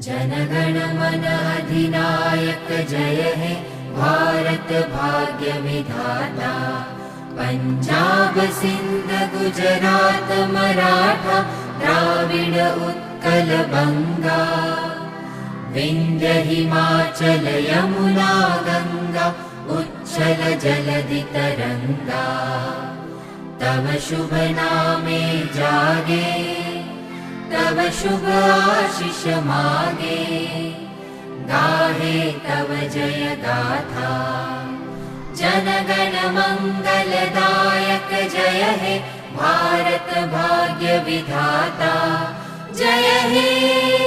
जनगण मन अधिनायक जय हे भारत भाग्य विधाता। पंजाब सिंध गुजरात मराठा द्राविड उत्कल बंगा। विंध्य हिमाचल यमुना गंगा उच्छल जलधि तरंगा। तव शुभ नामे जागे तव शुभ आशीष मागे। गाहे तव जय गाथा जनगण मंगलदायक जय हे भारत भाग्य विधाता। जय हे